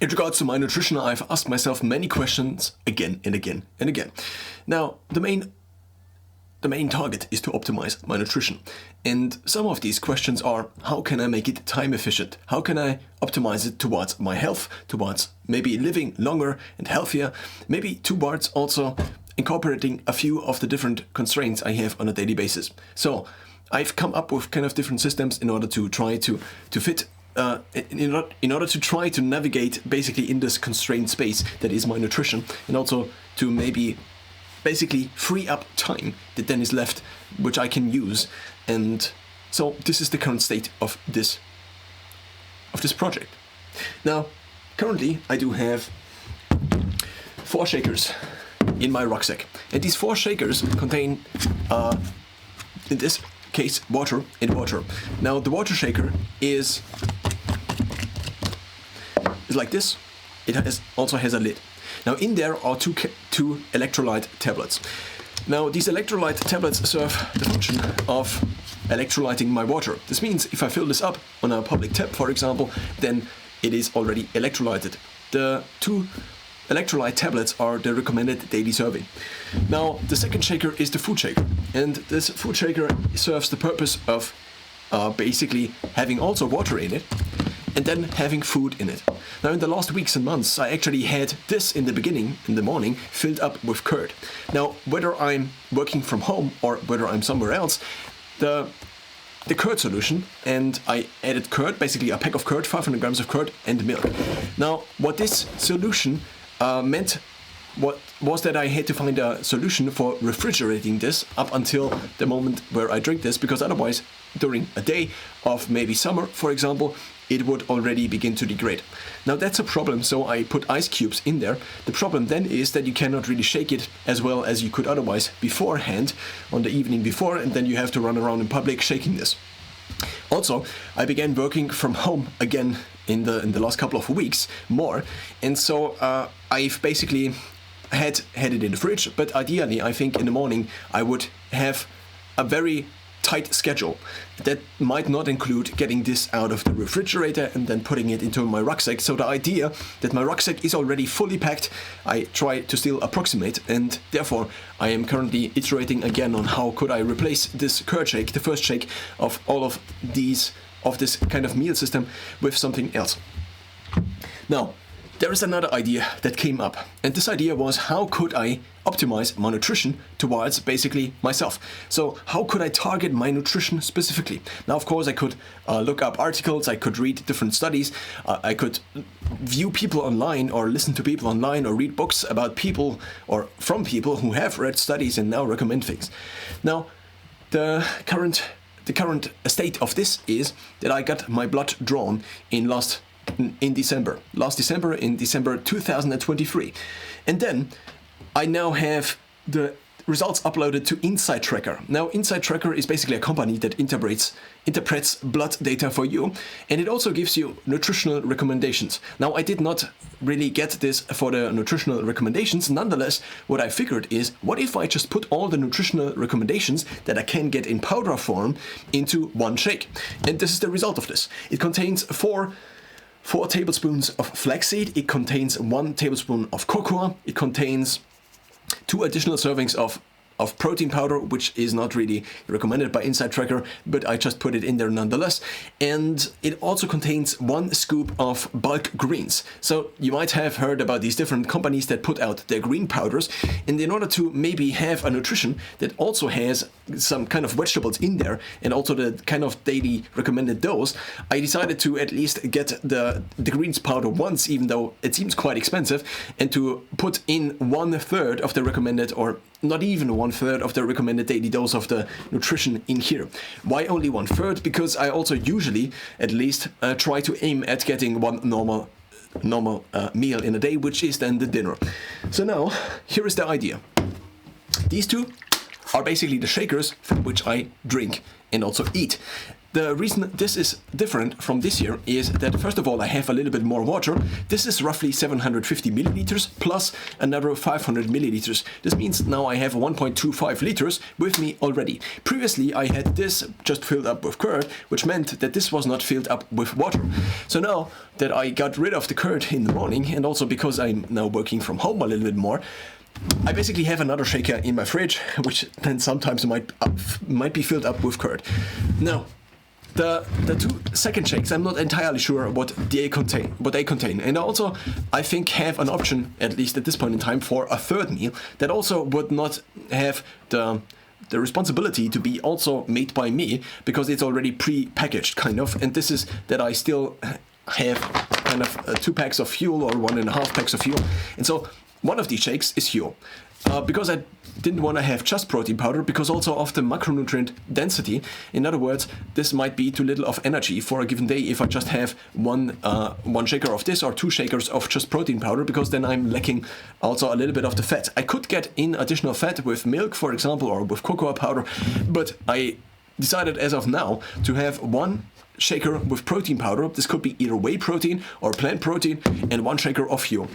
In regards to my nutrition, I've asked myself many questions again and again and again. Now, the main target is to optimize my nutrition. And some of these questions are, how can I make it time efficient? How can I optimize it towards my health, towards maybe living longer and healthier, maybe towards also incorporating a few of the different constraints I have on a daily basis. So I've come up with kind of different systems in order to try to fit in order to try to navigate basically in this constrained space that is my nutrition, and also to maybe basically free up time that then is left, which I can use. And so this is the current state of this project. Now, currently I do have 4 shakers in my rucksack, and these 4 shakers contain, in this case, water and water. Now, the water shaker is like this. It also has a lid. Now, in there are two electrolyte tablets. Now, these electrolyte tablets serve the function of electrolyting my water. This means if I fill this up on a public tap, for example, then it is already electrolyted. The 2 electrolyte tablets are the recommended daily serving. Now, the second shaker is the food shaker, and this food shaker serves the purpose of basically having also water in it and then having food in it. Now, in the last weeks and months, I actually had this in the beginning, in the morning, filled up with curd. Now, whether I'm working from home or whether I'm somewhere else, the curd solution, and I added curd, basically a pack of curd, 500 grams of curd and milk. Now, what this solution meant was that I had to find a solution for refrigerating this up until the moment where I drink this, because otherwise, during a day of maybe summer, for example, it would already begin to degrade. Now, that's a problem, so I put ice cubes in there. The problem then is that you cannot really shake it as well as you could otherwise beforehand on the evening before, and then you have to run around in public shaking this. Also, I began working from home again in the last couple of weeks more, and so I've basically had it in the fridge, but ideally I think in the morning I would have a very tight schedule that might not include getting this out of the refrigerator and then putting it into my rucksack. So the idea that my rucksack is already fully packed, I try to still approximate, and therefore I am currently iterating again on how could I replace this curd shake, the first shake of all of this kind of meal system, with something else. Now, there is another idea that came up, and this idea was, how could I optimize my nutrition towards basically myself? So how could I target my nutrition specifically? Now, of course, I could look up articles, I could read different studies, I could view people online or listen to people online or read books about people or from people who have read studies and now recommend things. Now, the current state of this is that I got my blood drawn last December in December 2023, and then I now have the results uploaded to Insight Tracker. Now, Insight Tracker is basically a company that interprets blood data for you, and it also gives you nutritional recommendations. Now, I did not really get this for the nutritional recommendations. Nonetheless, what I figured is, what if I just put all the nutritional recommendations that I can get in powder form into one shake? And this is the result of this. It contains 4 tablespoons of flaxseed, it contains 1 tablespoon of cocoa, it contains 2 additional servings of protein powder, which is not really recommended by Insight Tracker, but I just put it in there nonetheless. And it also contains 1 scoop of bulk greens. So you might have heard about these different companies that put out their green powders, and in order to maybe have a nutrition that also has some kind of vegetables in there and also the kind of daily recommended dose, I decided to at least get the greens powder once, even though it seems quite expensive, and to put in 1/3 of the recommended, or not even 1/3 of the recommended daily dose of the nutrition in here. Why only 1/3? Because I also usually, at least, try to aim at getting 1 normal meal in a day, which is then the dinner. So now, here is the idea. These 2 are basically the shakers from which I drink and also eat. the reason this is different from this year is that first of all I have a little bit more water. This is roughly 750 milliliters plus another 500 milliliters. This means now I have 1.25 liters with me already. Previously I had this just filled up with curd, which meant that this was not filled up with water. So now that I got rid of the curd in the morning, and also because I'm now working from home a little bit more, I basically have another shaker in my fridge, which then sometimes might be filled up with curd. Now, the two second shakes, I'm not entirely sure what they contain, and also I think have an option, at least at this point in time, for a third meal that also would not have the responsibility to be also made by me, because it's already pre-packaged kind of, and this is that I still have kind of 2 packs of fuel or 1.5 packs of fuel, and so one of these shakes is fuel. Because I didn't want to have just protein powder, because also of the macronutrient density. In other words, this might be too little of energy for a given day if I just have one shaker of this or 2 shakers of just protein powder, because then I'm lacking also a little bit of the fat. I could get in additional fat with milk, for example, or with cocoa powder, but I decided as of now to have 1 shaker with protein powder. This could be either whey protein or plant protein, and 1 shaker of fuel.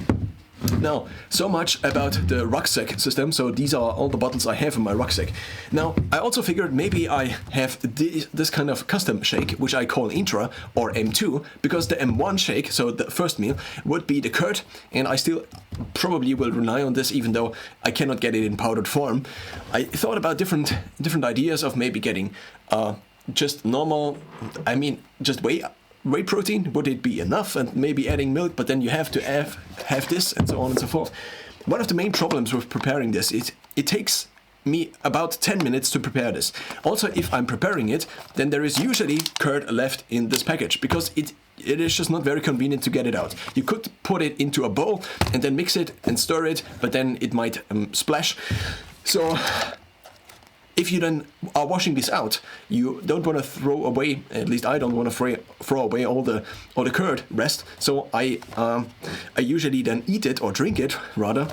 Now, so much about the rucksack system. So these are all the bottles I have in my rucksack. Now, I also figured maybe I have this kind of custom shake, which I call Intra or M2, because the M1 shake, so the first meal, would be the curd, and I still probably will rely on this, even though I cannot get it in powdered form. I thought about different ideas of maybe getting just normal, just whey protein. Would it be enough? And maybe adding milk, but then you have to have this, and so on and so forth. One of the main problems with preparing this is it takes me about 10 minutes to prepare this. Also, if I'm preparing it, then there is usually curd left in this package, because it is just not very convenient to get it out. You could put it into a bowl and then mix it and stir it, but then it might splash. So if you then are washing this out, you don't want to throw away, at least I don't want to throw away all the curd rest. So I usually then eat it, or drink it rather,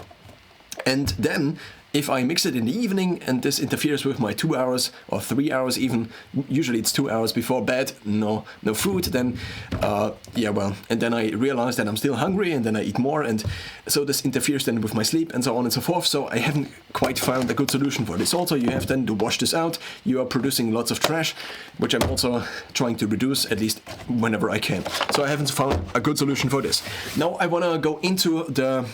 and then if I mix it in the evening and this interferes with my 2 hours or 3 hours even, usually it's 2 hours before bed, no food, then and then I realize that I'm still hungry, and then I eat more, and so this interferes then with my sleep, and so on and so forth. So I haven't quite found a good solution for this. Also, you have then to wash this out. You are producing lots of trash, which I'm also trying to reduce, at least whenever I can. So I haven't found a good solution for this. Now I want to go into the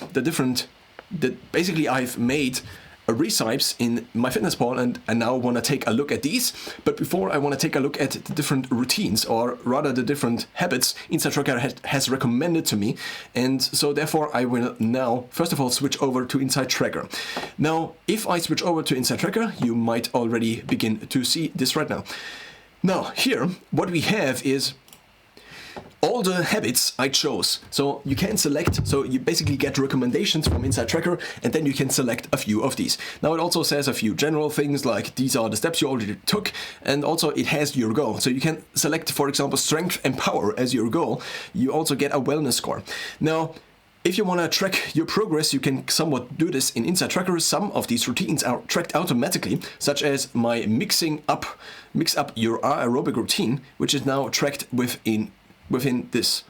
basically I've made recipes in MyFitnessPal, and I now want to take a look at these. But before, I want to take a look at the different routines, or rather the different habits InsideTracker has recommended to me. And so therefore I will now first of all switch over to InsideTracker. Now, if I switch over to InsideTracker, you might already begin to see this right now. Now here, what we have is all the habits I chose. So you can select, so you basically get recommendations from InsideTracker, and then you can select a few of these. Now it also says a few general things like these are the steps you already took, and also it has your goal. So you can select, for example, strength and power as your goal. You also get a wellness score. Now, if you want to track your progress, you can somewhat do this in InsideTracker. Some of these routines are tracked automatically, such as my mix up your aerobic routine, which is now tracked within this,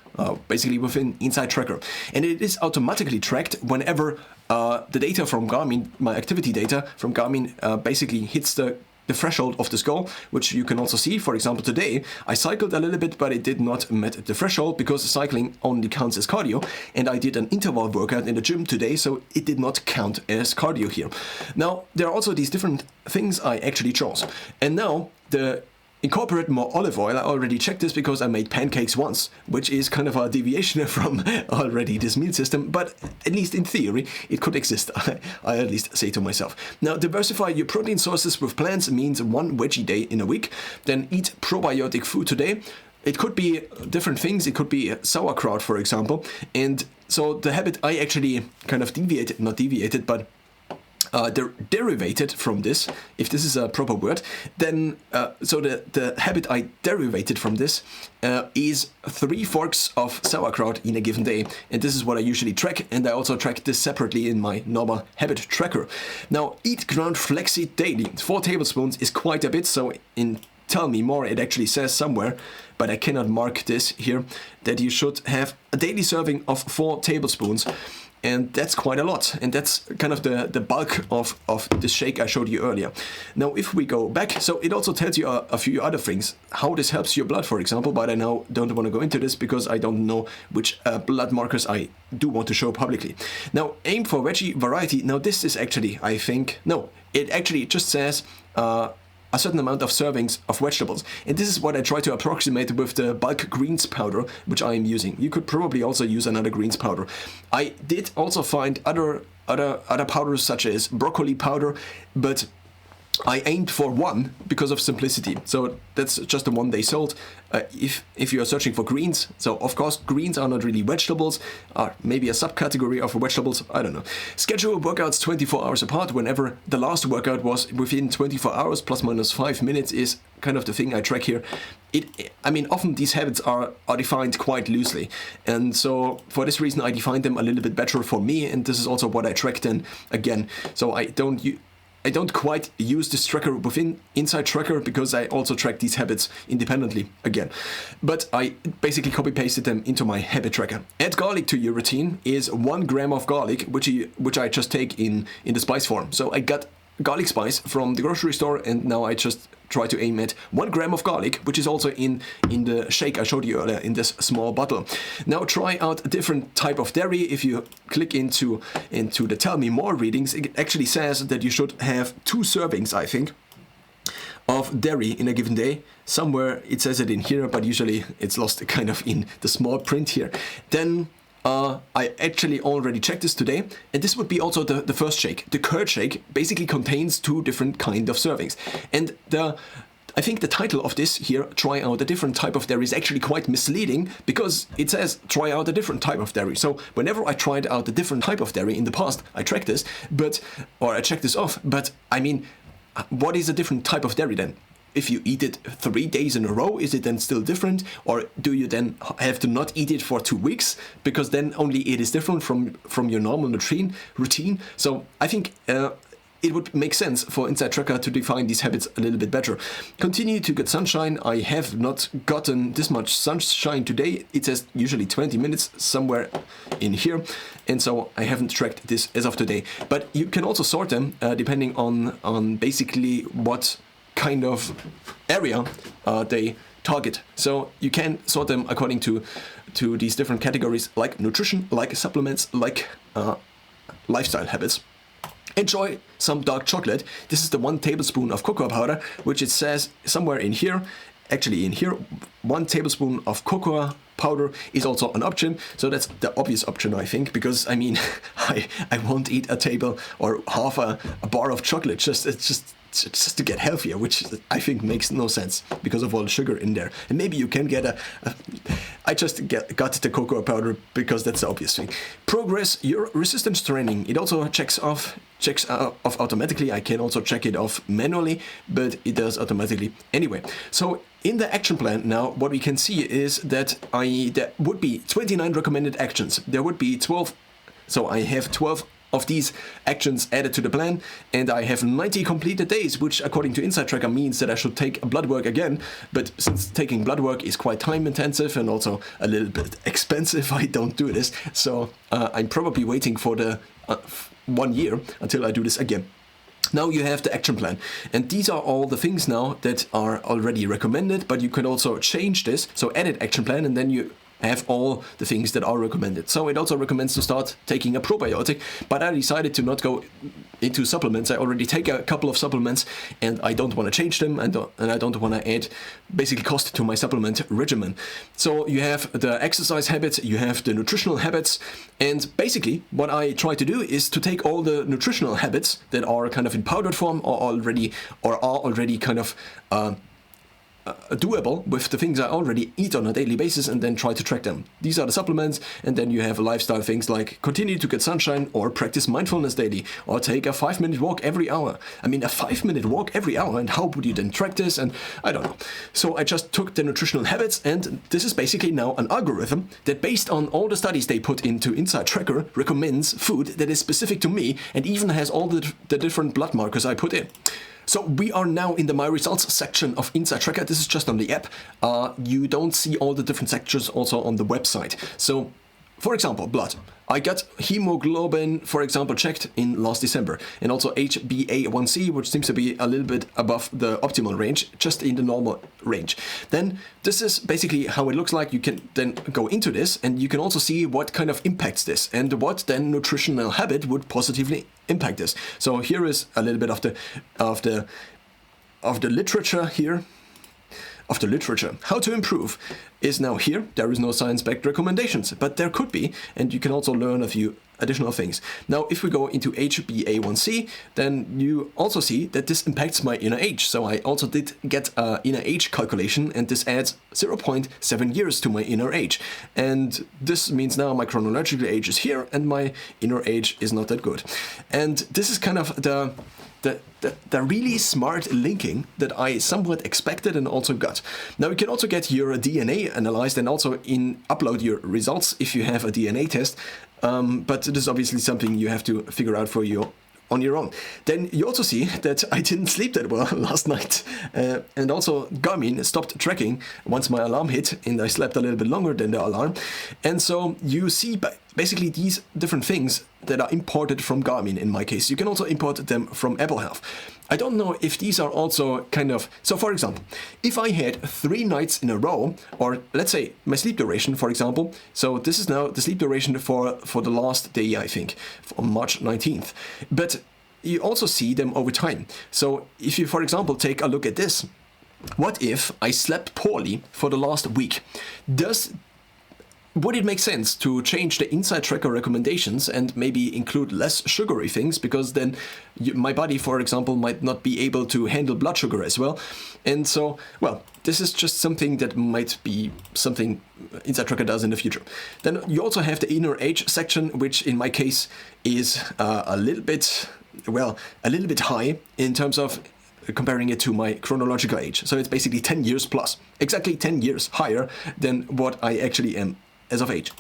basically within InsideTracker. And it is automatically tracked whenever the data from Garmin, my activity data from Garmin, basically hits the threshold of this goal, which you can also see. For example, today I cycled a little bit, but it did not meet the threshold, because cycling only counts as cardio, and I did an interval workout in the gym today, so it did not count as cardio here. Now, there are also these different things I actually chose. And now, the incorporate more olive oil. I already checked this because I made pancakes once, which is kind of a deviation from already this meal system, but at least in theory it could exist, I at least say to myself. Now, diversify your protein sources with plants means 1 veggie day in a week. Then eat probiotic food today. It could be different things. It could be sauerkraut, for example. And so the habit I actually kind of derivated from this, if this is a proper word, then so the habit I derivated from this is 3 forks of sauerkraut in a given day, and this is what I usually track, and I also track this separately in my normal habit tracker. Now, eat ground flaxseed daily. 4 tablespoons is quite a bit, so in Tell Me More, it actually says somewhere, but I cannot mark this here, that you should have a daily serving of 4 tablespoons. And that's quite a lot. And that's kind of the bulk of the shake I showed you earlier. Now, if we go back, so it also tells you a few other things, how this helps your blood, for example, but I now don't want to go into this because I don't know which blood markers I do want to show publicly. Now, aim for veggie variety. Now, this is actually, I think, no, it actually just says a certain amount of servings of vegetables. And this is what I try to approximate with the bulk greens powder, which I am using. You could probably also use another greens powder. I did also find other powders such as broccoli powder, but I aimed for one because of simplicity. So that's just the one they sold. If you are searching for greens, so of course greens are not really vegetables, are maybe a subcategory of vegetables, I don't know. Schedule workouts 24 hours apart. Whenever the last workout was within 24 hours, plus minus 5 minutes is kind of the thing I track here. I mean, often these habits are defined quite loosely. And so for this reason, I defined them a little bit better for me. And this is also what I tracked in again. So I don't quite use this tracker within Inside Tracker because I also track these habits independently again. But I basically copy-pasted them into my habit tracker. Add garlic to your routine is 1 gram of garlic, which I just take in the spice form. So I got garlic spice from the grocery store, and now I just try to aim at 1 gram of garlic, which is also in the shake I showed you earlier in this small bottle. Now try out a different type of dairy. If you click into the Tell Me More readings, it actually says that you should have 2 servings, I think, of dairy in a given day. Somewhere it says it in here, but usually it's lost kind of in the small print here. Then I actually already checked this today, and this would be also the first shake. The curd shake basically contains 2 different kind of servings. And I think the title of this here, Try Out a Different Type of Dairy, is actually quite misleading because it says try out a different type of dairy. So whenever I tried out a different type of dairy in the past, I tracked this, or I checked this off. But I mean, what is a different type of dairy then? If you eat it 3 days in a row, is it then still different? Or do you then have to not eat it for 2 weeks? Because then only it is different from your normal routine. So I think it would make sense for Inside Tracker to define these habits a little bit better. Continue to get sunshine. I have not gotten this much sunshine today. It says usually 20 minutes somewhere in here. And so I haven't tracked this as of today. But you can also sort them depending on basically what kind of area they target. So you can sort them according to these different categories, like nutrition, like supplements, like lifestyle habits. Enjoy some dark chocolate. This is the 1 tablespoon of cocoa powder, which it says somewhere in here. Actually in here, 1 tablespoon of cocoa powder is also an option. So that's the obvious option, I think, because I mean, I won't eat a table or half a bar of chocolate. Just to get healthier, which I think makes no sense because of all the sugar in there. And maybe you can get I just got the cocoa powder because that's the obvious thing. Progress your resistance training. It also checks off automatically. I can also check it off manually, but it does automatically anyway. So in the action plan now, what we can see is that there would be 29 recommended actions. There would be 12. So I have 12 of these actions added to the plan, and I have 90 completed days, which according to Inside Tracker means that I should take blood work again. But since taking blood work is quite time intensive and also a little bit expensive, I don't do this. So I'm probably waiting for the 1 year until I do this again. Now you have the action plan, and these are all the things now that are already recommended, but you can also change this. So edit action plan, and then you have all the things that are recommended. So it also recommends to start taking a probiotic, but I decided to not go into supplements. I already take a couple of supplements and I don't want to change them, and I don't want to add basically cost to my supplement regimen. So you have the exercise habits, you have the nutritional habits, and basically what I try to do is to take all the nutritional habits that are kind of in powdered form or are already kind of doable with the things I already eat on a daily basis, and then try to track them. These are the supplements, and then you have lifestyle things like continue to get sunshine, or practice mindfulness daily, or take a 5-minute walk every hour. I mean, a 5-minute walk every hour, and how would you then track this? And I don't know. So I just took the nutritional habits, and this is basically now an algorithm that, based on all the studies they put into Inside Tracker, recommends food that is specific to me, and even has all the different blood markers I put in. So we are now in the My Results section of Inside Tracker. This is just on the app. You don't see all the different sections also on the website. So, for example, blood. I got hemoglobin, for example, checked in last December, and also HbA1c, which seems to be a little bit above the optimal range, just in the normal range. Then this is basically how it looks like. You can then go into this, and you can also see what kind of impacts this, and what then nutritional habit would positively impact this. So here is a little bit of the literature here. Of the literature. How to improve is now here. There is no science-backed recommendations, but there could be, and you can also learn a few additional things. Now, if we go into HbA1c, then you also see that this impacts my inner age. So I also did get an inner age calculation, and this adds 0.7 years to my inner age. And this means now my chronological age is here, and my inner age is not that good. And this is kind of the really smart linking that I somewhat expected and also got. Now you can also get your DNA analyzed and also upload your results if you have a DNA test, but this is obviously something you have to figure out on your own. Then you also see that I didn't sleep that well last night, and also Garmin stopped tracking once my alarm hit, and I slept a little bit longer than the alarm. And so you see basically these different things that are imported from Garmin in my case. You can also import them from Apple Health. I don't know if these are also kind of... So for example, if I had 3 nights in a row, or let's say my sleep duration, for example, so this is now the sleep duration for the last day, I think, on March 19th. But you also see them over time. So if you, for example, take a look at this, what if I slept poorly for the last week? Would it make sense to change the Inside Tracker recommendations and maybe include less sugary things? Because then my body, for example, might not be able to handle blood sugar as well. And so, well, this is just something that might be something Inside Tracker does in the future. Then you also have the inner age section, which in my case is a little bit high in terms of comparing it to my chronological age. So it's basically 10 years plus, exactly 10 years higher than what I actually am as of age.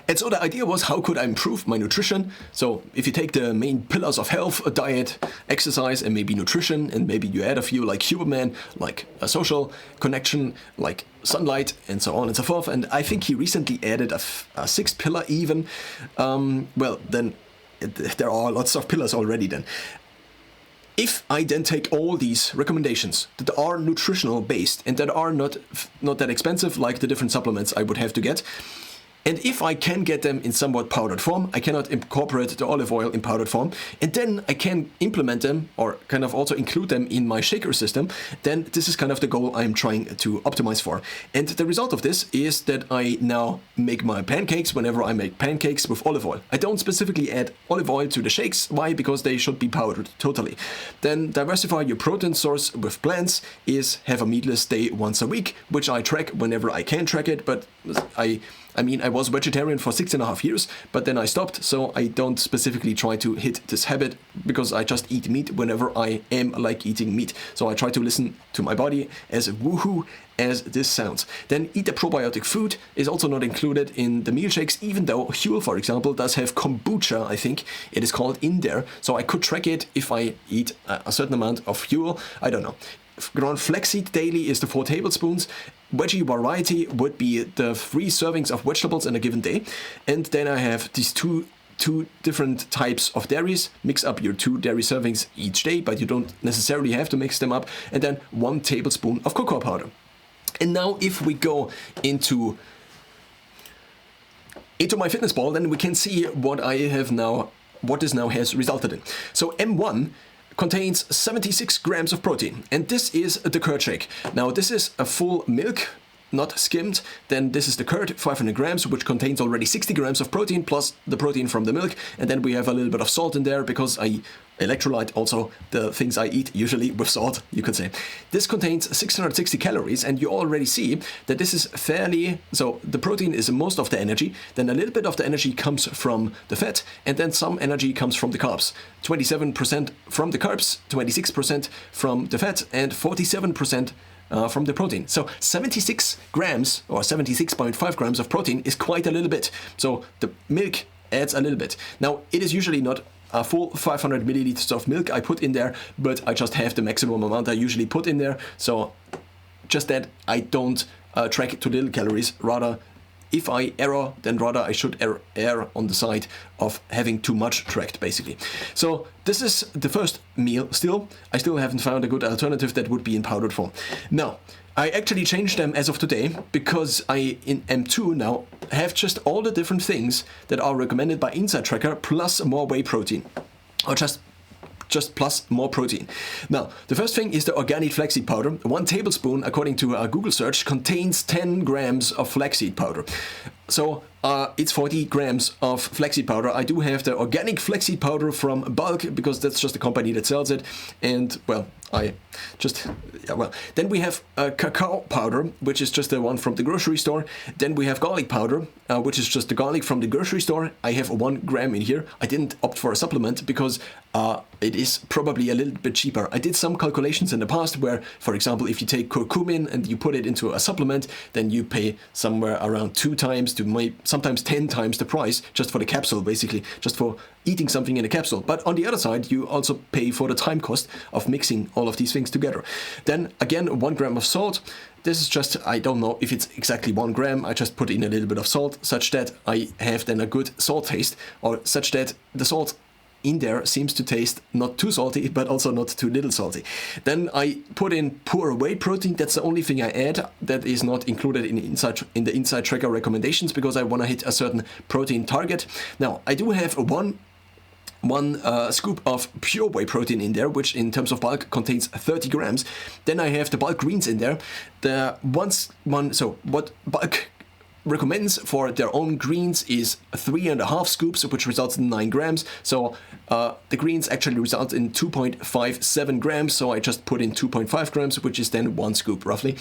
And so the idea was, how could I improve my nutrition? So if you take the main pillars of health, diet, exercise, and maybe nutrition, and maybe you add a few like Huberman, like a social connection, like sunlight, and so on and so forth. And I think he recently added a 6th pillar even. Well, then there are lots of pillars already then. If I then take all these recommendations that are nutritional based and that are not that expensive, like the different supplements I would have to get, and if I can get them in somewhat powdered form, I cannot incorporate the olive oil in powdered form, and then I can implement them or kind of also include them in my shaker system, then this is kind of the goal I'm trying to optimize for. And the result of this is that I now make my pancakes whenever I make pancakes with olive oil. I don't specifically add olive oil to the shakes. Why? Because they should be powdered totally. Then diversify your protein source with plants is have a meatless day once a week, which I track whenever I can track it, but I was vegetarian for 6.5 years, but then I stopped, so I don't specifically try to hit this habit because I just eat meat whenever I am like eating meat. So I try to listen to my body, as woohoo as this sounds. Then eat the probiotic food is also not included in the meal shakes, even though Huel, for example, does have kombucha, I think it is called, in there. So I could track it if I eat a certain amount of Huel. I don't know. Ground flaxseed daily is the 4 tablespoons. Veggie variety would be the 3 servings of vegetables in a given day. And then I have these two different types of dairies. Mix up your 2 dairy servings each day, but you don't necessarily have to mix them up. And then 1 tablespoon of cocoa powder. And now if we go into MyFitnessPal, then we can see what this now has resulted in. So M1 contains 76 grams of protein, and this is the curd shake. Now this is a full milk, not skimmed. Then this is the curd, 500 grams, which contains already 60 grams of protein plus the protein from the milk, and then we have a little bit of salt in there because I electrolyte also the things I eat, usually with salt, you could say. This contains 660 calories, and you already see that this is fairly... So the protein is most of the energy, then a little bit of the energy comes from the fat, and then some energy comes from the carbs. 27% from the carbs, 26% from the fat, and 47% from the protein. So 76 grams or 76.5 grams of protein is quite a little bit. So the milk adds a little bit. Now, it is usually not a full 500 milliliters of milk I put in there, but I just have the maximum amount I usually put in there. So just that I don't track too little calories. Rather, if I err, then rather I should err on the side of having too much tracked, basically. So this is the first meal still. I still haven't found a good alternative that would be in powdered form. Now, I actually changed them as of today because I, in M2 now, have just all the different things that are recommended by Inside Tracker plus more whey protein. Or just plus more protein. Now, the first thing is the organic flaxseed powder. 1 tablespoon, according to a Google search, contains 10 grams of flaxseed powder. So it's 40 grams of flaxseed powder. I do have the organic flaxseed powder from Bulk because that's just a company that sells it. And well, then we have cacao powder, which is just the one from the grocery store. Then we have garlic powder, which is just the garlic from the grocery store. I have 1 gram in here. I didn't opt for a supplement because it is probably a little bit cheaper. I did some calculations in the past where, for example, if you take curcumin and you put it into a supplement, then you pay somewhere around 2 times to sometimes 10 times the price just for the capsule, basically, just for eating something in a capsule. But on the other side, you also pay for the time cost of mixing all of these things together. Then again, 1 gram of salt. This is just, I don't know if it's exactly 1 gram. I just put in a little bit of salt such that I have then a good salt taste, or such that the salt in there seems to taste not too salty, but also not too little salty. Then I put in pure whey protein. That's the only thing I add that is not included in the Inside Tracker recommendations because I want to hit a certain protein target. Now, I do have one scoop of pure whey protein in there, which in terms of bulk contains 30 grams. Then I have the bulk greens in there. So what bulk recommends for their own greens is 3.5 scoops, which results in 9 grams. So the greens actually result in 2.57 grams. So I just put in 2.5 grams, which is then 1 scoop roughly.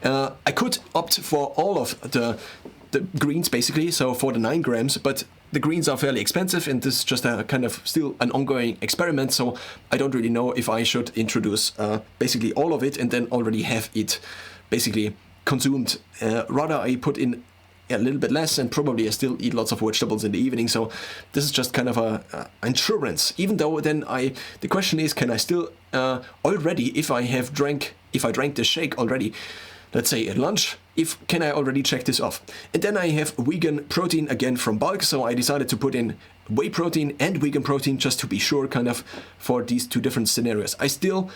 I could opt for all of the greens basically, so for the 9 grams, but the greens are fairly expensive and this is just a kind of still an ongoing experiment, so I don't really know if I should introduce basically all of it and then already have it basically consumed. Rather I put in a little bit less and probably I still eat lots of vegetables in the evening, so this is just kind of a insurance. Even though then the question is, can I still already, if I drank the shake already, let's say at lunch, can I already check this off? And then I have vegan protein again from Bulk, so I decided to put in whey protein and vegan protein just to be sure, kind of for these 2 different scenarios. I do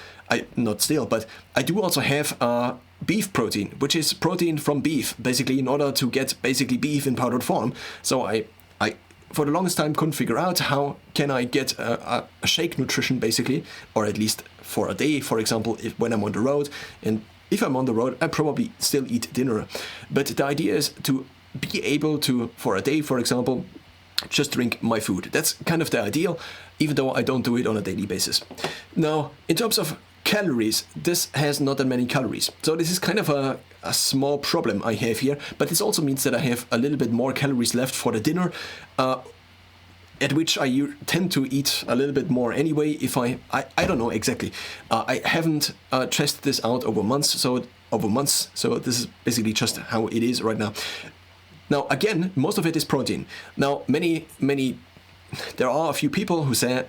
also have beef protein, which is protein from beef, basically in order to get basically beef in powdered form. So I for the longest time couldn't figure out how can I get a shake nutrition basically, or at least for a day, for example, when I'm on the road. And if I'm on the road, I probably still eat dinner. But the idea is to be able to, for a day, for example, just drink my food. That's kind of the ideal, even though I don't do it on a daily basis. Now, in terms of calories, this has not that many calories. So this is kind of a small problem I have here, but this also means that I have a little bit more calories left for the dinner, at which I tend to eat a little bit more anyway. If I don't know exactly. I haven't tested this out over months, so this is basically just how it is right now. Now again, most of it is protein. Now there are a few people who say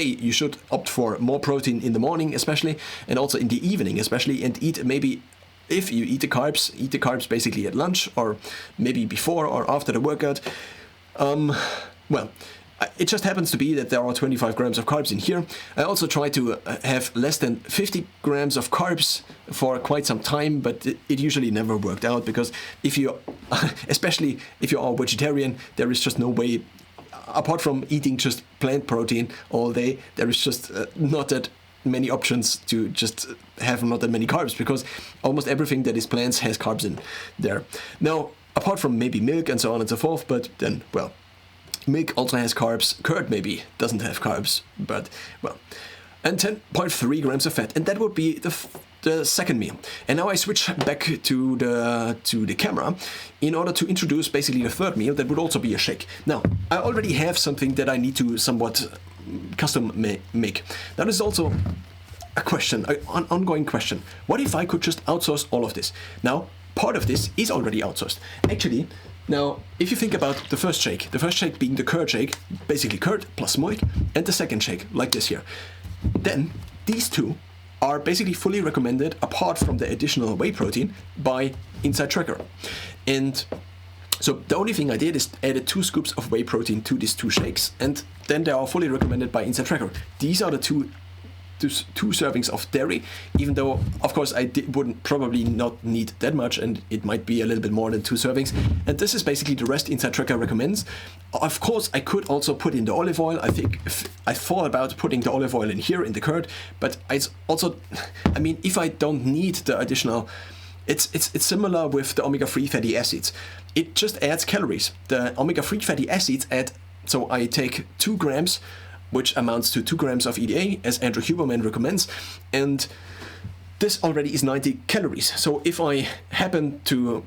you should opt for more protein in the morning especially, and also in the evening especially, and eat maybe, if you eat the carbs basically at lunch or maybe before or after the workout. Well, it just happens to be that there are 25 grams of carbs in here. I also try to have less than 50 grams of carbs for quite some time, but it usually never worked out because especially if you are vegetarian, there is just no way, apart from eating just plant protein all day, there is just not that many options to just have not that many carbs, because almost everything that is plants has carbs in there. Now, apart from maybe milk and so on and so forth, but then, well, milk also has carbs. Curd maybe doesn't have carbs, but well, and 10.3 grams of fat, and that would be the second meal. And now I switch back to the camera in order to introduce basically the third meal. That would also be a shake. Now I already have something that I need to somewhat custom make. That is also a question, an ongoing question. What if I could just outsource all of this? Now, part of this is already outsourced. Actually, Now, if you think about the first shake being the curd shake, basically curd plus milk, and the second shake, like this here, then these two are basically fully recommended apart from the additional whey protein by Inside Tracker. And so the only thing I did is added 2 scoops of whey protein to these 2 shakes, and then they are fully recommended by Inside Tracker. These are the two servings of dairy, even though of course I wouldn't probably not need that much, and it might be a little bit more than 2 servings. And this is basically the rest Inside Tracker recommends. Of course I could also put in the olive oil. I think I thought about putting the olive oil in here in the curd, but I mean, if I don't need the additional, it's similar with the omega-3 fatty acids. It just adds calories. The omega-3 fatty acids add, so I take 2 grams, which amounts to 2 grams of EDA, as Andrew Huberman recommends, and this already is 90 calories. So if I happen to,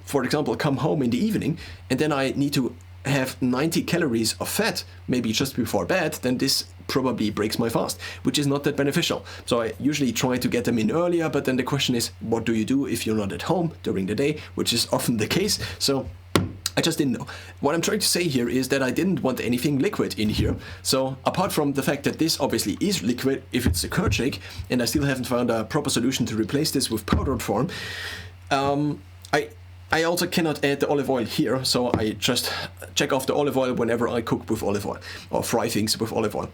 for example, come home in the evening, and then I need to have 90 calories of fat, maybe just before bed, then this probably breaks my fast, which is not that beneficial. So I usually try to get them in earlier, but then the question is, what do you do if you're not at home during the day, which is often the case. So I just didn't know. What I'm trying to say here is that I didn't want anything liquid in here. So apart from the fact that this obviously is liquid if it's a curd shake, and I still haven't found a proper solution to replace this with powdered form, I also cannot add the olive oil here, so I just check off the olive oil whenever I cook with olive oil or fry things with olive oil.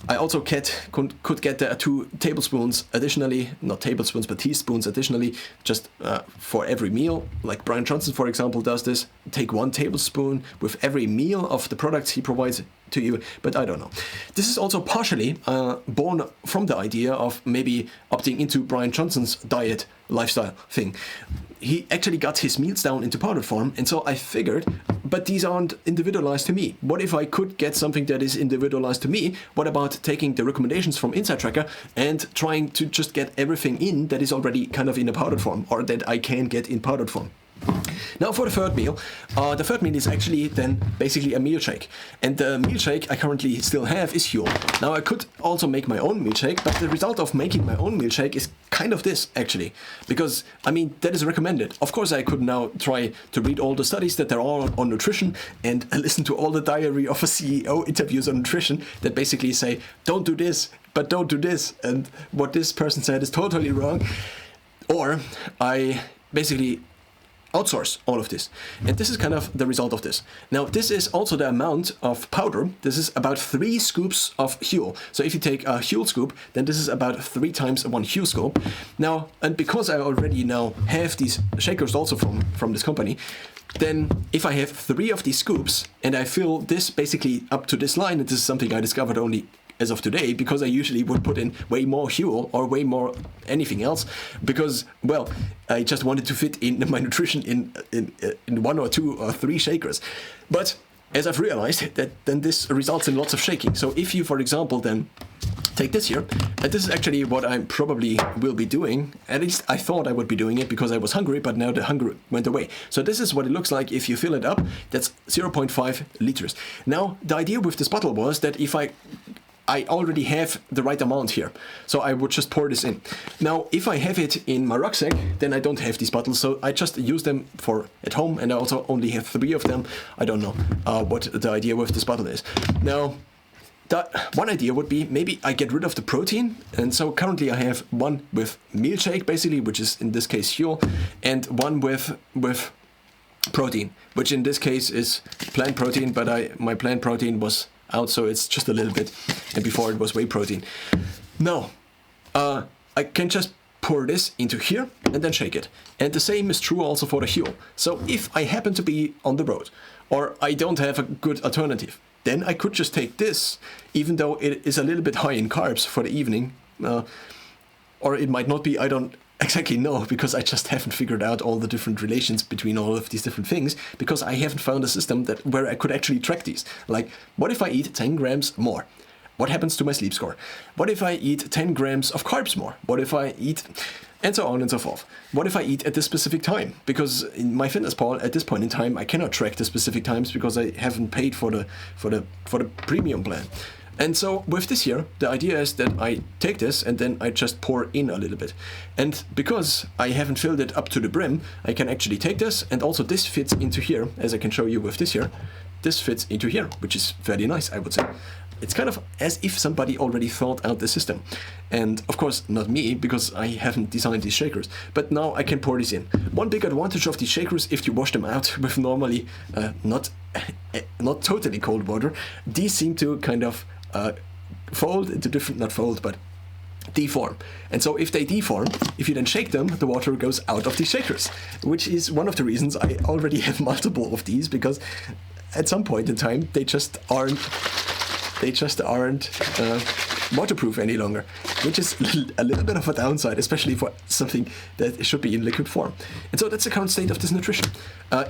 I also could get the 2 tablespoons additionally, not tablespoons but teaspoons additionally, just for every meal, like Brian Johnson for example does this. Take 1 tablespoon with every meal of the products he provides to you, but I don't know. This is also partially born from the idea of maybe opting into Brian Johnson's diet lifestyle thing. He actually got his meals down into powdered form, and so I figured, but these aren't individualized to me. What if I could get something that is individualized to me? What about taking the recommendations from Inside Tracker and trying to just get everything in that is already kind of in a powdered form, or that I can get in powdered form? Now for the third meal is actually then basically a meal shake, and the meal shake I currently still have is Huel. Now I could also make my own meal shake, but the result of making my own meal shake is kind of this actually, because I mean that is recommended. Of course I could now try to read all the studies that there are on nutrition and listen to all the Diary of a CEO interviews on nutrition that basically say don't do this, but don't do this, and what this person said is totally wrong. Or I basically outsource all of this. And this is kind of the result of this. Now, this is also the amount of powder. This is about 3 scoops of Huel. So if you take a Huel scoop, then this is about 3 times 1 Huel scoop. Now, and because I already now have these shakers also from this company, then if I have 3 of these scoops and I fill this basically up to this line, and this is something I discovered only as of today, because I usually would put in way more Huel or way more anything else, because, well, I just wanted to fit in my nutrition in 1 or 2 or 3 shakers. But as I've realized, that then this results in lots of shaking. So if you, for example, then take this here, and this is actually what I probably will be doing. At least I thought I would be doing it because I was hungry, but now the hunger went away. So this is what it looks like if you fill it up. That's 0.5 liters. Now, the idea with this bottle was that if I already have the right amount here, so I would just pour this in. Now, if I have it in my rucksack, then I don't have these bottles, so I just use them for at home, and I also only have 3 of them. I don't know what the idea with this bottle is. Now, one idea would be maybe I get rid of the protein, and so currently I have 1 with meal shake basically, which is in this case Huel, and 1 with protein, which in this case is plant protein, but my plant protein was out, so it's just a little bit, and before it was whey protein. Now, I can just pour this into here and then shake it. And the same is true also for the Huel. So if I happen to be on the road, or I don't have a good alternative, then I could just take this, even though it is a little bit high in carbs for the evening, or it might not be, I don't exactly know, because I just haven't figured out all the different relations between all of these different things, because I haven't found a system where I could actually track these. Like, what if I eat 10 grams more? What happens to my sleep score? What if I eat 10 grams of carbs more? What if I eat, and so on and so forth. What if I eat at this specific time? Because in MyFitnessPal at this point in time, I cannot track the specific times because I haven't paid for the premium plan. And so with this here, the idea is that I take this and then I just pour in a little bit. And because I haven't filled it up to the brim, I can actually take this, and also this fits into here, as I can show you with this here. This fits into here, which is very nice, I would say. It's kind of as if somebody already thought out the system. And of course, not me, because I haven't designed these shakers. But now I can pour this in. One big advantage of these shakers, if you wash them out with normally not totally cold water, these seem to kind of fold into different, not fold, but deform. And so if they deform, if you then shake them, the water goes out of these shakers, which is one of the reasons I already have multiple of these, because at some point in time, they just aren't waterproof any longer, which is a little bit of a downside, especially for something that should be in liquid form. And so that's the current state of this nutrition.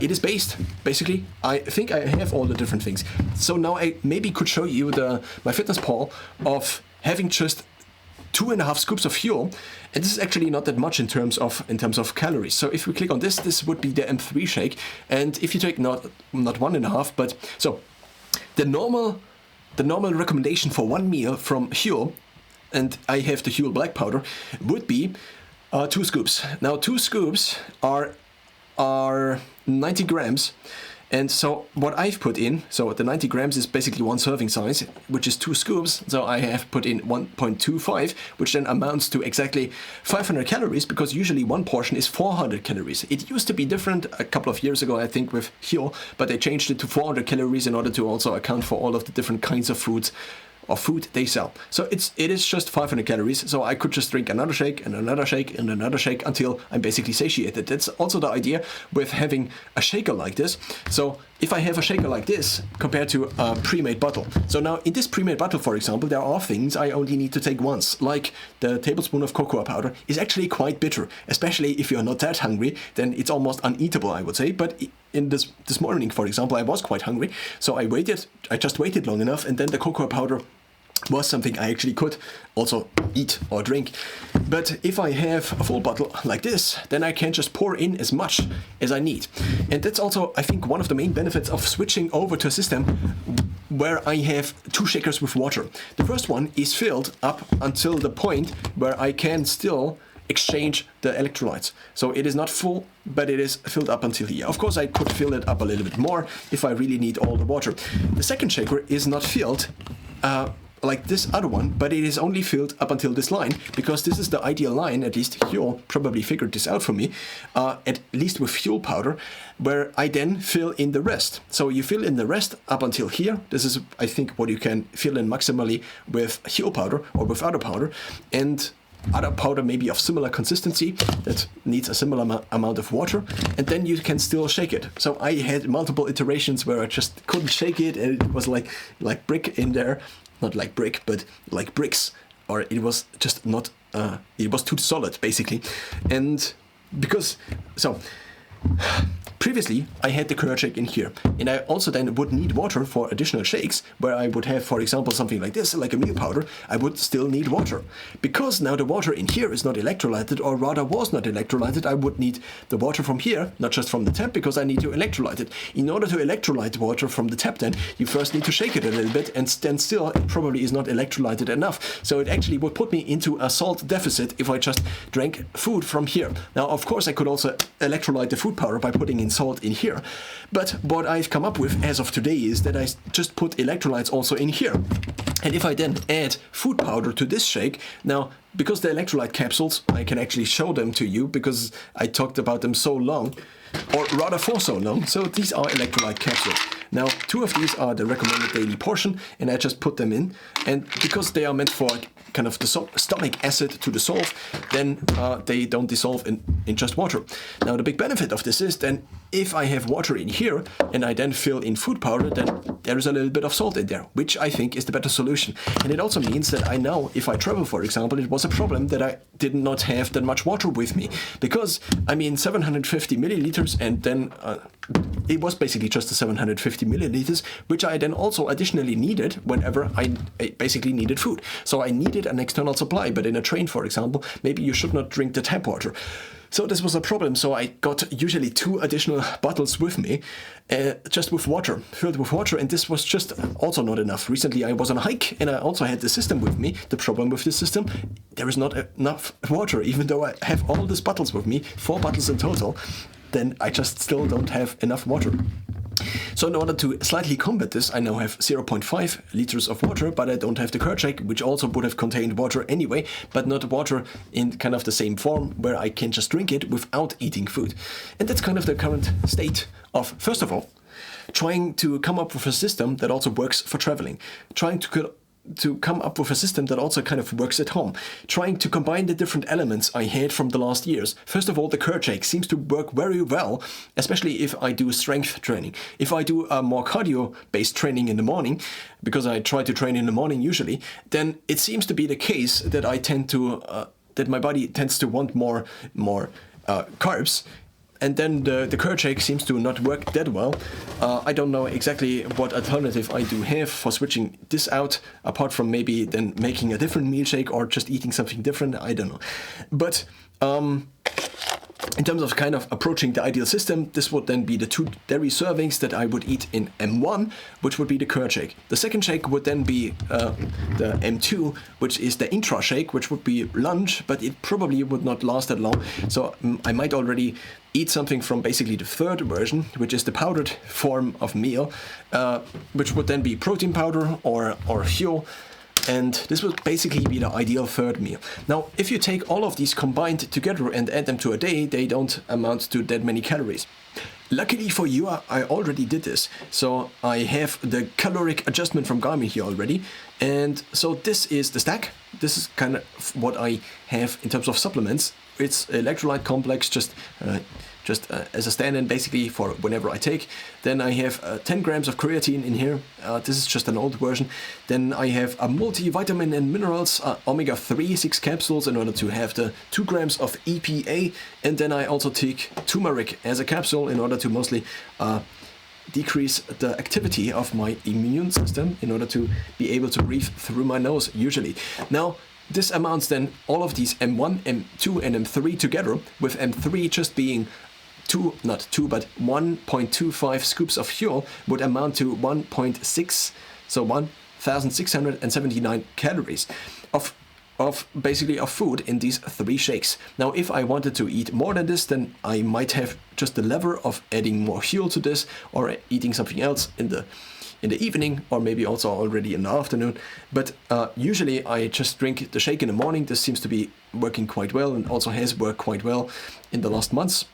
It is based, basically, I think I have all the different things. So now I maybe could show you my MyFitnessPal of having just 2.5 scoops of fuel, and this is actually not that much in terms of calories. So if we click on this would be the M3 shake, and if you take not 1.5, but so the normal recommendation for one meal from Huel, and I have the Huel black powder, would be 2 scoops. Now 2 scoops are 90 grams. And so what I've put in, so the 90 grams is basically 1 serving size, which is 2 scoops. So I have put in 1.25, which then amounts to exactly 500 calories, because usually one portion is 400 calories. It used to be different a couple of years ago, I think, with Huel, but they changed it to 400 calories in order to also account for all of the different kinds of foods or food they sell. So it is just 500 calories, so I could just drink another shake and another shake and another shake until I'm basically satiated. That's also the idea with having a shaker like this. So if I have a shaker like this compared to a pre-made bottle. So now in this pre-made bottle, for example, there are things I only need to take once, like the tablespoon of cocoa powder is actually quite bitter, especially if you're not that hungry, then it's almost uneatable, I would say. But in this morning, for example, I was quite hungry, so I just waited long enough, and then the cocoa powder was something I actually could also eat or drink. But if I have a full bottle like this, then I can just pour in as much as I need. And that's also, I think, one of the main benefits of switching over to a system where I have 2 shakers with water. The first one is filled up until the point where I can still exchange the electrolytes. So it is not full, but it is filled up until here. Of course, I could fill it up a little bit more if I really need all the water. The second shaker is not filled like this other one, but it is only filled up until this line, because this is the ideal line, at least Huel probably figured this out for me, at least with Huel powder, where I then fill in the rest. So you fill in the rest up until here. This is, I think, what you can fill in maximally with Huel powder or with other powder, and other powder maybe of similar consistency that needs a similar amount of water, and then you can still shake it. So I had multiple iterations where I just couldn't shake it, and it was like brick in there. Not like brick, but like bricks, or it was just not, it was too solid, basically. And because, so, previously I had the curd shake in here, and I also then would need water for additional shakes, where I would have, for example, something like this, like a meal powder. I would still need water. Because now the water in here is not electrolyted, or rather was not electrolyted, I would need the water from here, not just from the tap, because I need to electrolyte it. In order to electrolyte water from the tap, then you first need to shake it a little bit, and then still it probably is not electrolyted enough. So it actually would put me into a salt deficit if I just drank food from here. Now, of course, I could also electrolyte the food powder by putting in salt in here, but what I've come up with as of today is that I just put electrolytes also in here. And if I then add food powder to this shake, now because the electrolyte capsules, I can actually show them to you because I talked about them so long, or rather for so long. So these are electrolyte capsules. Now 2 of these are the recommended daily portion, and I just put them in, and because they are meant for kind of the stomach acid to dissolve, then they don't dissolve in just water. Now the big benefit of this is then if I have water in here and I then fill in food powder, then there is a little bit of salt in there, which I think is the better solution. And it also means that I know if I travel, for example, it was a problem that I did not have that much water with me, because I mean 750 milliliters, and then it was basically just the 750 milliliters, which I then also additionally needed whenever I basically needed food. So I needed an external supply, but in a train, for example, maybe you should not drink the tap water. So this was a problem. So I got usually 2 additional bottles with me, just with water, filled with water. And this was just also not enough. Recently I was on a hike and I also had the system with me. The problem with this system, there is not enough water, even though I have all these bottles with me, 4 bottles in total, then I just still don't have enough water. So in order to slightly combat this, I now have 0.5 liters of water, but I don't have the curd shake, which also would have contained water anyway, but not water in kind of the same form where I can just drink it without eating food. And that's kind of the current state of, first of all, trying to come up with a system that also works for traveling, trying to come up with a system that also kind of works at home, trying to combine the different elements I had from the last years. First of all, the curd shake seems to work very well, especially if I do strength training. If I do a more cardio-based training in the morning, because I try to train in the morning usually, then it seems to be the case that I tend to, that my body tends to want more carbs. And then the curd shake seems to not work that well. I don't know exactly what alternative I do have for switching this out, apart from maybe then making a different meal shake or just eating something different. I don't know. But in terms of kind of approaching the ideal system, this would then be the 2 dairy servings that I would eat in M1, which would be the curd shake. The second shake would then be the M2, which is the intra shake, which would be lunch, but it probably would not last that long. So I might already eat something from basically the third version, which is the powdered form of meal, which would then be protein powder or fuel. And this would basically be the ideal third meal. Now, if you take all of these combined together and add them to a day, they don't amount to that many calories. Luckily for you, I already did this. So I have the caloric adjustment from Garmin here already. And so this is the stack. This is kind of what I have in terms of supplements. It's electrolyte complex, just as a stand-in basically for whenever I take. Then I have 10 grams of creatine in here. This is just an old version. Then I have a multivitamin and minerals, omega-3, 6 capsules in order to have the 2 grams of EPA. And then I also take turmeric as a capsule in order to mostly decrease the activity of my immune system in order to be able to breathe through my nose usually. Now, this amounts then all of these M1, M2 and M3 together, with M3 just being 1.25 scoops of fuel would amount to 1.6, so 1,679 calories of food in these 3 shakes. Now, if I wanted to eat more than this, then I might have just the lever of adding more fuel to this or eating something else in the evening, or maybe also already in the afternoon. But usually I just drink the shake in the morning. This seems to be working quite well and also has worked quite well in the last months.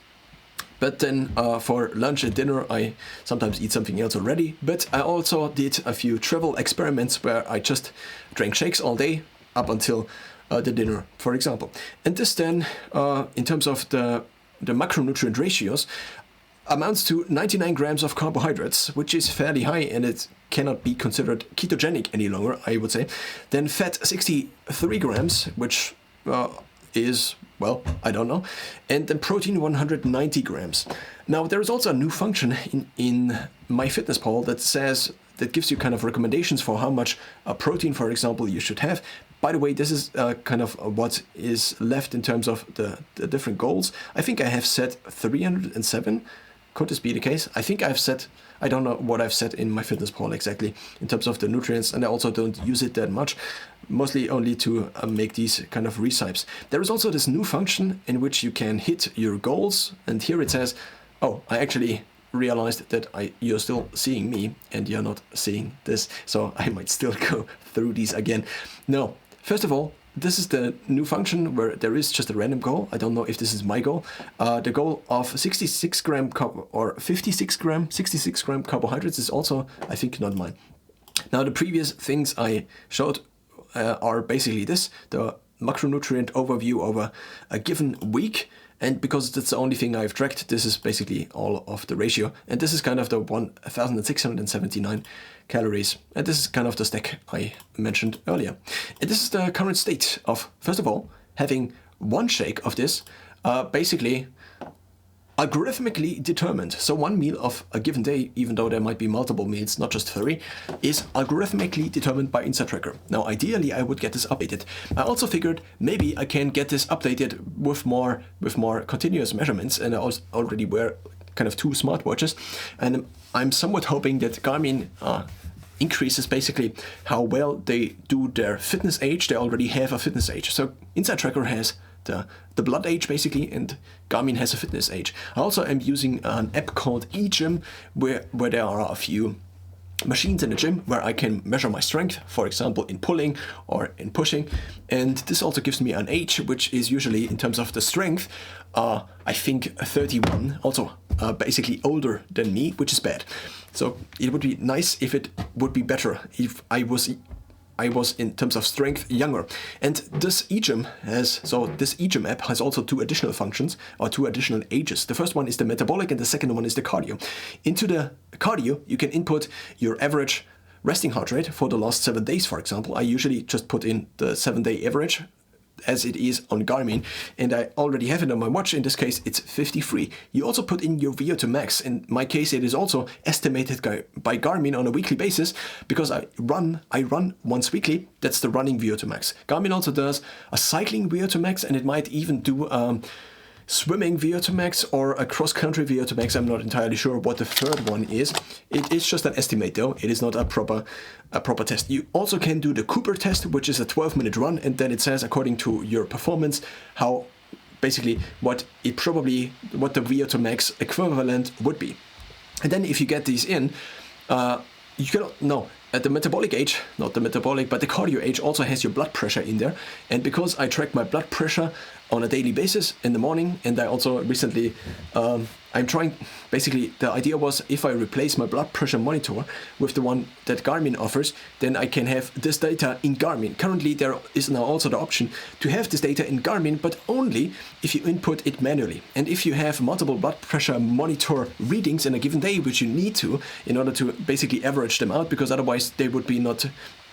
But then for lunch and dinner, I sometimes eat something else already. But I also did a few travel experiments where I just drank shakes all day up until the dinner, for example. And this then, in terms of the macronutrient ratios, amounts to 99 grams of carbohydrates, which is fairly high, and it cannot be considered ketogenic any longer, I would say. Then fat 63 grams, which is, well, I don't know. And then protein 190 grams. Now, there is also a new function in MyFitnessPal that gives you kind of recommendations for how much protein, for example, you should have. By the way, this is kind of what is left in terms of the different goals. I think I have set 307. Could this be the case? I think I've set, I don't know what I've set in MyFitnessPal exactly in terms of the nutrients, and I also don't use it that much, mostly only to make these kind of recipes. There is also this new function in which you can hit your goals, and here it says, oh, I actually realized that you're still seeing me and you're not seeing this, so I might still go through these again. No, first of all, this is the new function where there is just a random goal. I don't know if this is my goal. The goal of 66 gram or 56 gram carbohydrates is also, I think, not mine. Now, the previous things I showed are basically this, the macronutrient overview over a given week. And because that's the only thing I've tracked, this is basically all of the ratio. And this is kind of the 1,679 calories. And this is kind of the stack I mentioned earlier. And this is the current state of, first of all, having one shake of this, basically algorithmically determined. So one meal of a given day, even though there might be multiple meals, not just 3, is algorithmically determined by InsideTracker. Now, ideally, I would get this updated. I also figured maybe I can get this updated with more continuous measurements, and I already wear kind of 2 smartwatches, and I'm somewhat hoping that Garmin increases basically how well they do their fitness age. They already have a fitness age. So InsideTracker has the blood age basically, and Garmin has a fitness age. I also am using an app called eGym, where there are a few machines in the gym where I can measure my strength, for example in pulling or in pushing, and this also gives me an age which is usually, in terms of the strength, I think 31, also basically older than me, which is bad. So it would be nice if it would be better if I was in terms of strength younger. And this eGym app has also 2 additional functions, or 2 additional ages. The first one is the metabolic and the second one is the cardio. Into the cardio, you can input your average resting heart rate for the last 7 days, for example. I usually just put in the 7-day average as it is on Garmin, and I already have it on my watch. In this case, it's 53. You also put in your VO2 max. In my case, it is also estimated by Garmin on a weekly basis, because I run once weekly. That's the running VO2 max. Garmin also does a cycling VO2 max, and it might even do swimming VO2 max or a cross-country VO2 max. I'm not entirely sure what the third one is. It is just an estimate though. It is not a proper test. You also can do the Cooper test, which is a 12-minute run, and then it says, according to your performance, how basically what the VO2 max equivalent would be. And then if you get these in, you cannot know. At the metabolic age, not the metabolic, but the cardio age also has your blood pressure in there. And because I track my blood pressure on a daily basis in the morning, and I also recently, I'm trying, basically the idea was, if I replace my blood pressure monitor with the one that Garmin offers, then I can have this data in Garmin. Currently there is now also the option to have this data in Garmin, but only if you input it manually. And if you have multiple blood pressure monitor readings in a given day, which you need to in order to basically average them out, because otherwise they would be not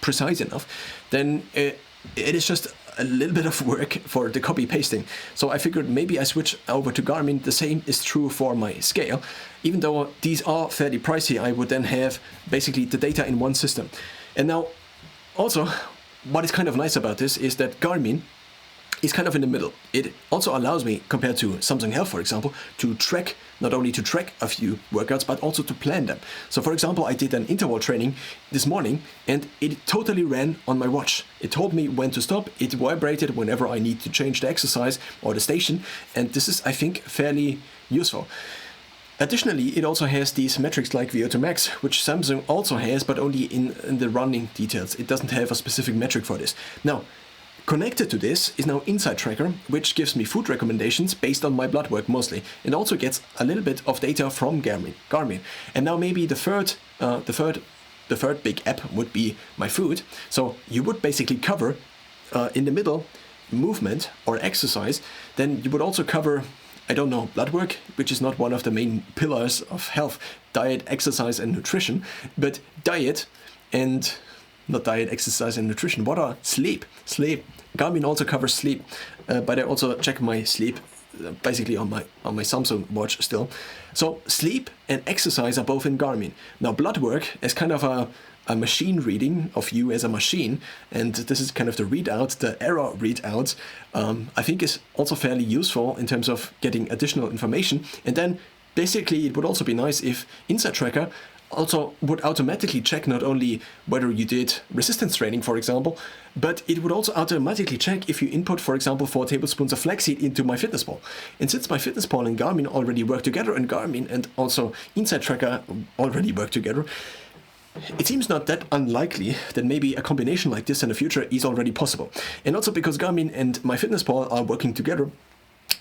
precise enough, then it is just a little bit of work for the copy pasting. So I figured maybe I switch over to Garmin. The same is true for my scale. Even though these are fairly pricey, I would then have basically the data in one system. And now also, what is kind of nice about this is that Garmin is kind of in the middle. It also allows me, compared to Samsung Health, for example, to track, not only to track a few workouts, but also to plan them. So for example, I did an interval training this morning, and it totally ran on my watch. It told me when to stop. It vibrated whenever I need to change the exercise or the station. And this is, I think, fairly useful. Additionally, it also has these metrics like VO2 max, which Samsung also has, but only in the running details. It doesn't have a specific metric for this. Now, connected to this is now InsideTracker, which gives me food recommendations based on my blood work mostly, and also gets a little bit of data from Garmin. And now maybe the third big app would be my food. So you would basically cover in the middle movement or exercise. Then you would also cover, I don't know, blood work, which is not one of the main pillars of health, diet, exercise, and nutrition, but diet and not diet, exercise, and nutrition. What are sleep? Garmin also covers sleep, but I also check my sleep basically on my Samsung watch still. So sleep and exercise are both in Garmin. Now blood work is kind of a machine reading of you as a machine, and this is kind of the readout, the error readout. I think is also fairly useful in terms of getting additional information. And then basically it would also be nice if InsideTracker also would automatically check not only whether you did resistance training, for example, but it would also automatically check if you input, for example, 4 tablespoons of flaxseed into MyFitnessPal. And since MyFitnessPal and Garmin already work together, and Garmin and also InsideTracker already work together, it seems not that unlikely that maybe a combination like this in the future is already possible. And also because Garmin and MyFitnessPal are working together,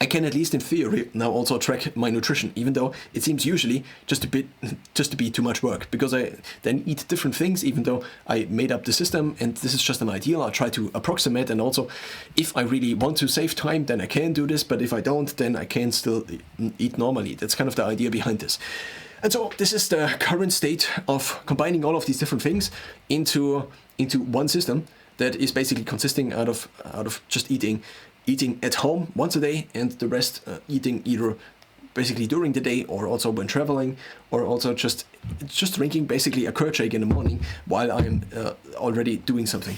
I can, at least in theory, now also track my nutrition, even though it seems usually just to be too much work, because I then eat different things, even though I made up the system, and this is just an ideal. I'll try to approximate, and also if I really want to save time, then I can do this, but if I don't, then I can still eat normally. That's kind of the idea behind this. And so this is the current state of combining all of these different things into one system that is basically consisting out of just eating at home once a day, and the rest eating either basically during the day, or also when traveling, or also just drinking basically a curd shake in the morning while I'm already doing something.